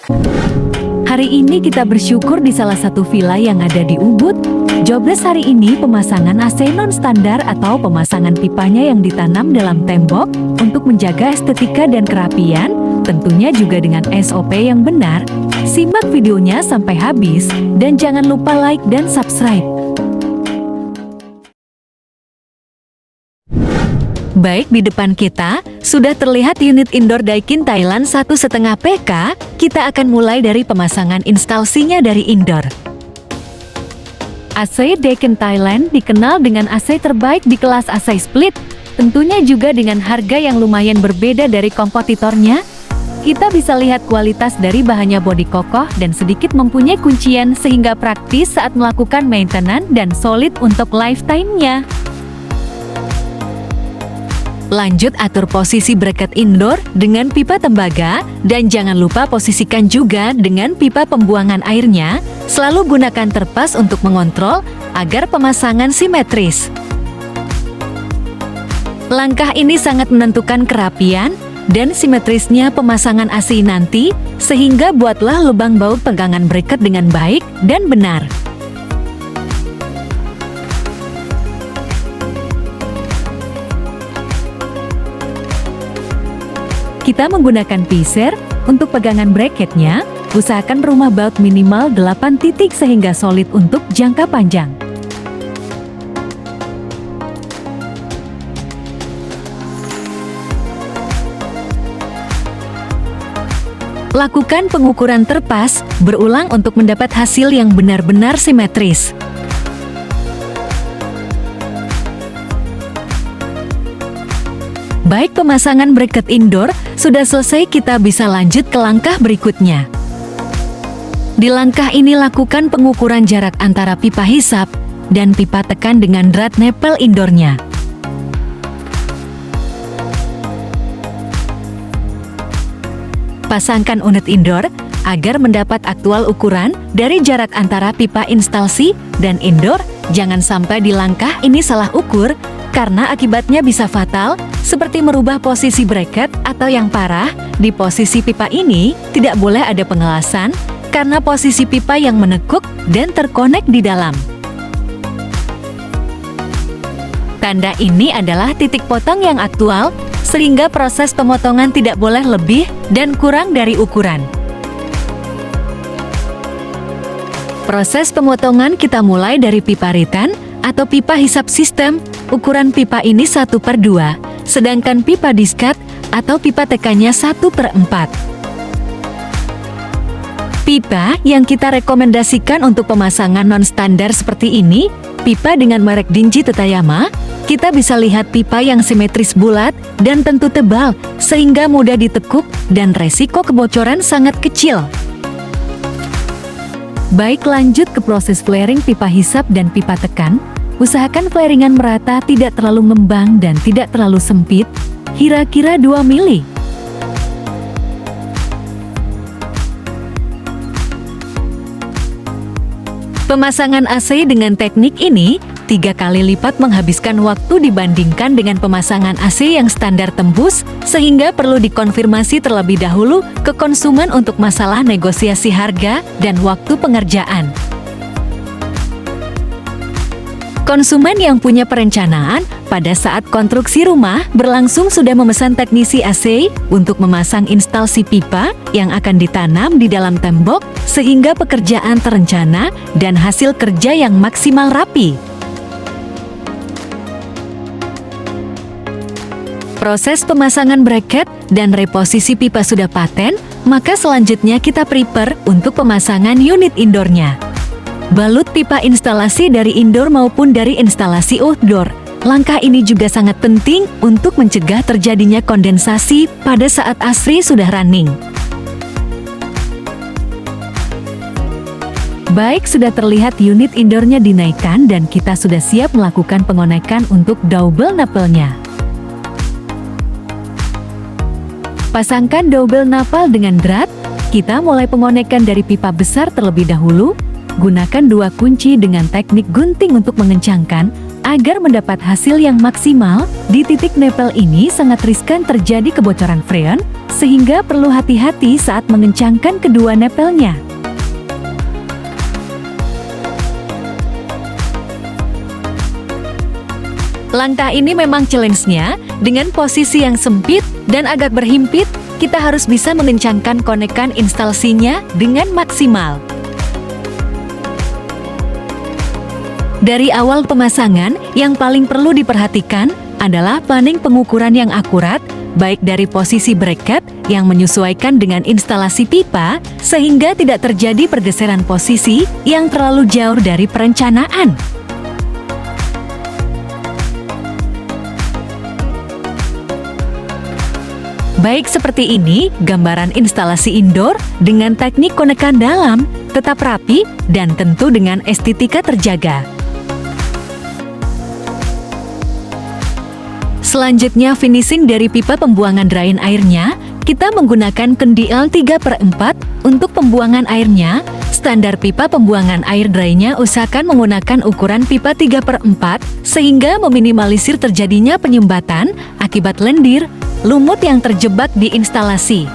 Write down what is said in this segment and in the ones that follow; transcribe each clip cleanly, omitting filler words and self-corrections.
Hari ini kita bersyukur di salah satu villa yang ada di Ubud. Jobdesk hari ini pemasangan AC non-standar atau pemasangan pipanya yang ditanam dalam tembok untuk menjaga estetika dan kerapian, tentunya juga dengan SOP yang benar. Simak videonya sampai habis dan jangan lupa like dan subscribe. Baik, di depan kita sudah terlihat unit indoor Daikin Thailand 1,5 PK. Kita akan mulai dari pemasangan instalasinya dari indoor. AC Daikin Thailand dikenal dengan AC terbaik di kelas AC split, tentunya juga dengan harga yang lumayan berbeda dari kompetitornya. Kita bisa lihat kualitas dari bahannya bodi kokoh dan sedikit mempunyai kuncian sehingga praktis saat melakukan maintenance dan solid untuk lifetime-nya. Lanjut atur posisi bracket indoor dengan pipa tembaga dan jangan lupa posisikan juga dengan pipa pembuangan airnya. Selalu gunakan terpas untuk mengontrol agar pemasangan simetris. Langkah ini sangat menentukan kerapian dan simetrisnya pemasangan AC nanti, sehingga buatlah lubang baut pegangan bracket dengan baik dan benar. Kita menggunakan piser untuk pegangan bracketnya. Usahakan rumah baut minimal 8 titik sehingga solid untuk jangka panjang. Lakukan pengukuran terpas berulang untuk mendapat hasil yang benar-benar simetris. Baik, pemasangan bracket indoor sudah selesai, kita bisa lanjut ke langkah berikutnya. Di langkah ini lakukan pengukuran jarak antara pipa hisap dan pipa tekan dengan drat nepel indoornya. Pasangkan unit indoor agar mendapat aktual ukuran dari jarak antara pipa instalasi dan indoor. Jangan sampai di langkah ini salah ukur, karena akibatnya bisa fatal, seperti merubah posisi bracket atau yang parah, di posisi pipa ini tidak boleh ada pengelasan, karena posisi pipa yang menekuk dan terkonek di dalam. Tanda ini adalah titik potong yang aktual, sehingga proses pemotongan tidak boleh lebih dan kurang dari ukuran. Proses pemotongan kita mulai dari pipa return atau pipa hisap sistem. Ukuran pipa ini 1/2, sedangkan pipa diskat atau pipa tekannya 1/4. Pipa yang kita rekomendasikan untuk pemasangan non-standar seperti ini, pipa dengan merek Dinji Tetayama. Kita bisa lihat pipa yang simetris bulat dan tentu tebal, sehingga mudah ditekuk dan resiko kebocoran sangat kecil. Baik, lanjut ke proses flaring pipa hisap dan pipa tekan. Usahakan flaringan merata, tidak terlalu ngembang dan tidak terlalu sempit, kira-kira 2 mili. Pemasangan AC dengan teknik ini 3 kali lipat menghabiskan waktu dibandingkan dengan pemasangan AC yang standar tembus, sehingga perlu dikonfirmasi terlebih dahulu ke konsumen untuk masalah negosiasi harga dan waktu pengerjaan. Konsumen yang punya perencanaan pada saat konstruksi rumah berlangsung sudah memesan teknisi AC untuk memasang instalasi pipa yang akan ditanam di dalam tembok, sehingga pekerjaan terencana dan hasil kerja yang maksimal rapi. Proses pemasangan bracket dan reposisi pipa sudah paten, maka selanjutnya kita prepare untuk pemasangan unit indoornya. Balut pipa instalasi dari indoor maupun dari instalasi outdoor. Langkah ini juga sangat penting untuk mencegah terjadinya kondensasi pada saat AC sudah running. Baik, sudah terlihat unit indoornya dinaikkan dan kita sudah siap melakukan pengonekan untuk double napelnya. Pasangkan double napel dengan drat. Kita mulai pengonekan dari pipa besar terlebih dahulu. Gunakan 2 kunci dengan teknik gunting untuk mengencangkan Agar mendapat hasil yang maksimal, di titik nempel ini sangat riskan terjadi kebocoran freon, sehingga perlu hati-hati saat mengencangkan kedua nempelnya. Langkah ini memang challenge-nya, dengan posisi yang sempit dan agak berhimpit, kita harus bisa mengencangkan konekan instalasinya dengan maksimal. Dari awal pemasangan, yang paling perlu diperhatikan adalah planning pengukuran yang akurat, baik dari posisi bracket yang menyesuaikan dengan instalasi pipa, sehingga tidak terjadi pergeseran posisi yang terlalu jauh dari perencanaan. Baik seperti ini, gambaran instalasi indoor dengan teknik konekan dalam, tetap rapi, dan tentu dengan estetika terjaga. Selanjutnya finishing dari pipa pembuangan drain airnya, kita menggunakan kendial 3/4 untuk pembuangan airnya. Standar pipa pembuangan air drainnya usahakan menggunakan ukuran pipa 3/4 sehingga meminimalisir terjadinya penyumbatan akibat lendir, lumut yang terjebak di instalasi.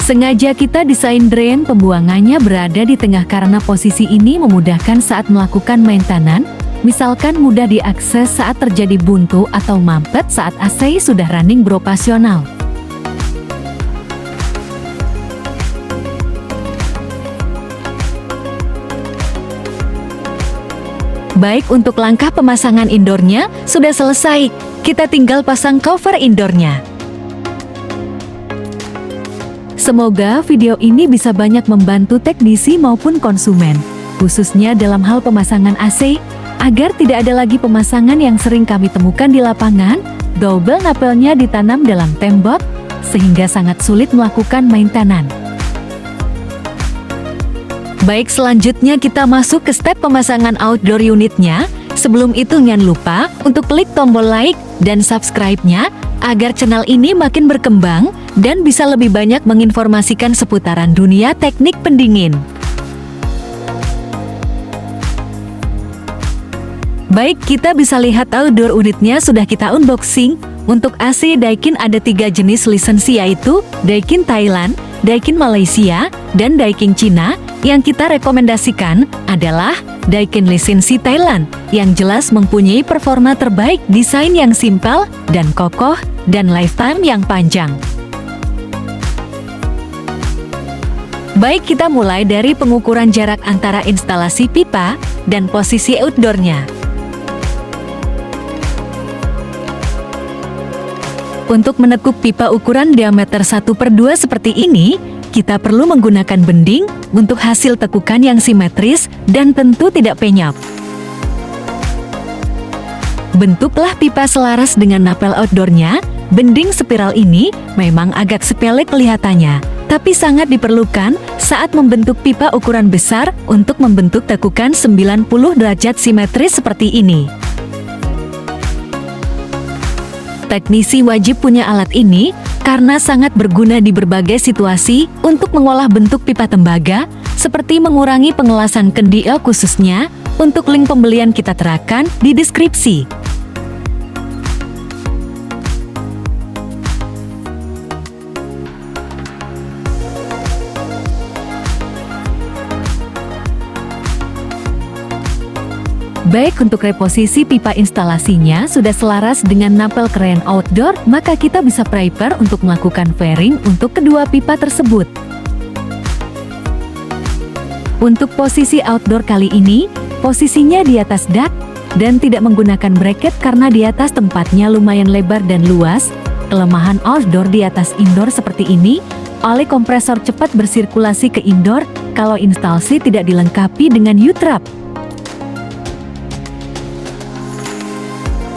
Sengaja kita desain drain pembuangannya berada di tengah karena posisi ini memudahkan saat melakukan maintenance. Misalkan mudah diakses saat terjadi buntu atau mampet saat AC sudah running beroperasional. Baik, untuk langkah pemasangan indoornya sudah selesai, kita tinggal pasang cover indoornya. Semoga video ini bisa banyak membantu teknisi maupun konsumen, khususnya dalam hal pemasangan AC, agar tidak ada lagi pemasangan yang sering kami temukan di lapangan, double napelnya ditanam dalam tembok, sehingga sangat sulit melakukan maintenance. Baik, selanjutnya kita masuk ke step pemasangan outdoor unitnya. Sebelum itu jangan lupa untuk klik tombol like dan subscribe-nya, agar channel ini makin berkembang dan bisa lebih banyak menginformasikan seputaran dunia teknik pendingin. Baik, kita bisa lihat outdoor unitnya sudah kita unboxing. Untuk AC Daikin ada 3 jenis lisensi, yaitu Daikin Thailand, Daikin Malaysia, dan Daikin Cina. Yang kita rekomendasikan adalah Daikin lisensi Thailand, yang jelas mempunyai performa terbaik, desain yang simpel dan kokoh, dan lifetime yang panjang. Baik, kita mulai dari pengukuran jarak antara instalasi pipa dan posisi outdoornya. Untuk menekuk pipa ukuran diameter 1/2 seperti ini, kita perlu menggunakan bending untuk hasil tekukan yang simetris dan tentu tidak penyok. Bentuklah pipa selaras dengan napel outdoornya. Bending spiral ini memang agak sepele kelihatannya, tapi sangat diperlukan saat membentuk pipa ukuran besar untuk membentuk tekukan 90 derajat simetris seperti ini. Teknisi wajib punya alat ini karena sangat berguna di berbagai situasi untuk mengolah bentuk pipa tembaga, seperti mengurangi pengelasan kendial khususnya. Untuk link pembelian kita terakan di deskripsi. Baik, untuk reposisi pipa instalasinya sudah selaras dengan napel keren outdoor, maka kita bisa prepare untuk melakukan fairing untuk kedua pipa tersebut. Untuk posisi outdoor kali ini, posisinya di atas dak dan tidak menggunakan bracket karena di atas tempatnya lumayan lebar dan luas. Kelemahan outdoor di atas indoor seperti ini, oleh kompresor cepat bersirkulasi ke indoor kalau instalasi tidak dilengkapi dengan U-trap.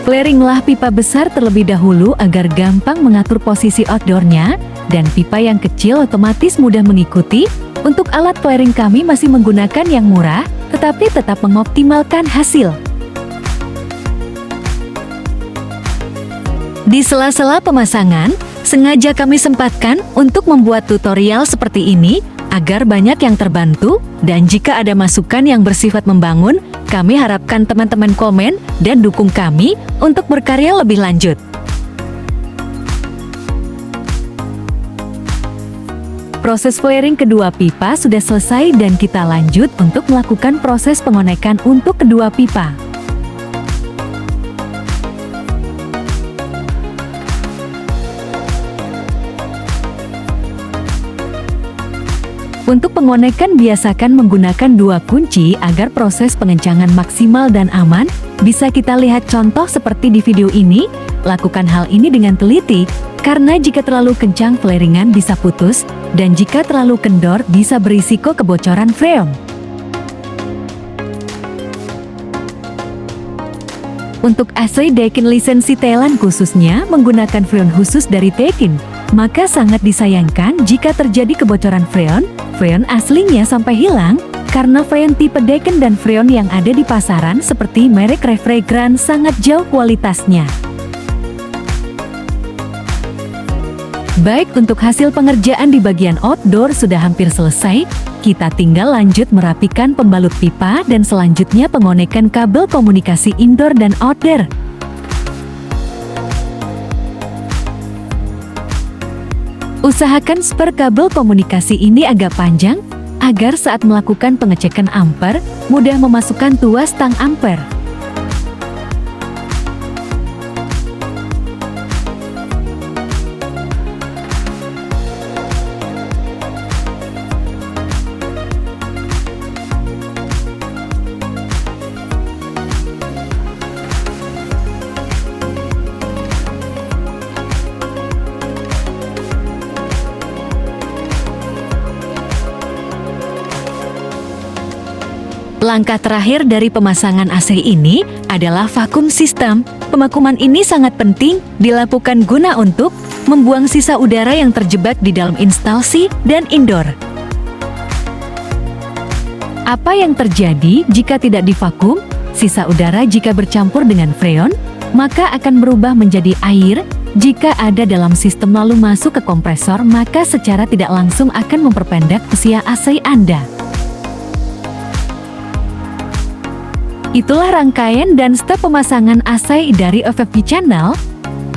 Flaringlah pipa besar terlebih dahulu agar gampang mengatur posisi outdoornya, dan pipa yang kecil otomatis mudah mengikuti. Untuk alat flaring kami masih menggunakan yang murah, tetapi tetap mengoptimalkan hasil. Di sela-sela pemasangan, sengaja kami sempatkan untuk membuat tutorial seperti ini, agar banyak yang terbantu, dan jika ada masukan yang bersifat membangun, Kami harapkan teman-teman komen dan dukung kami untuk berkarya lebih lanjut. Proses flaring kedua pipa sudah selesai dan kita lanjut untuk melakukan proses pengonekan untuk kedua pipa. Untuk pengonekan biasakan menggunakan 2 kunci agar proses pengencangan maksimal dan aman. Bisa kita lihat contoh seperti di video ini. Lakukan hal ini dengan teliti, karena jika terlalu kencang flaringan bisa putus, dan jika terlalu kendor bisa berisiko kebocoran freon. Untuk AC Daikin lisensi Thailand khususnya menggunakan freon khusus dari Daikin, maka sangat disayangkan jika terjadi kebocoran freon aslinya sampai hilang, karena freon tipe Daikin dan freon yang ada di pasaran seperti merek Refragran sangat jauh kualitasnya. Baik, untuk hasil pengerjaan di bagian outdoor sudah hampir selesai, kita tinggal lanjut merapikan pembalut pipa dan selanjutnya pengonekan kabel komunikasi indoor dan outdoor. Usahakan spur kabel komunikasi ini agak panjang, agar saat melakukan pengecekan ampere, mudah memasukkan tuas tang ampere. Langkah terakhir dari pemasangan AC ini adalah vakum sistem. Pemakuman ini sangat penting dilakukan guna untuk membuang sisa udara yang terjebak di dalam instalasi dan indoor. Apa yang terjadi jika tidak divakum? Sisa udara jika bercampur dengan freon, maka akan berubah menjadi air. Jika ada dalam sistem lalu masuk ke kompresor, maka secara tidak langsung akan memperpendek usia AC Anda. Itulah rangkaian dan step pemasangan AC dari FFV Channel.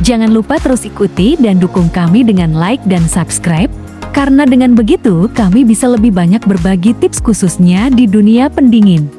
Jangan lupa terus ikuti dan dukung kami dengan like dan subscribe, karena dengan begitu kami bisa lebih banyak berbagi tips khususnya di dunia pendingin.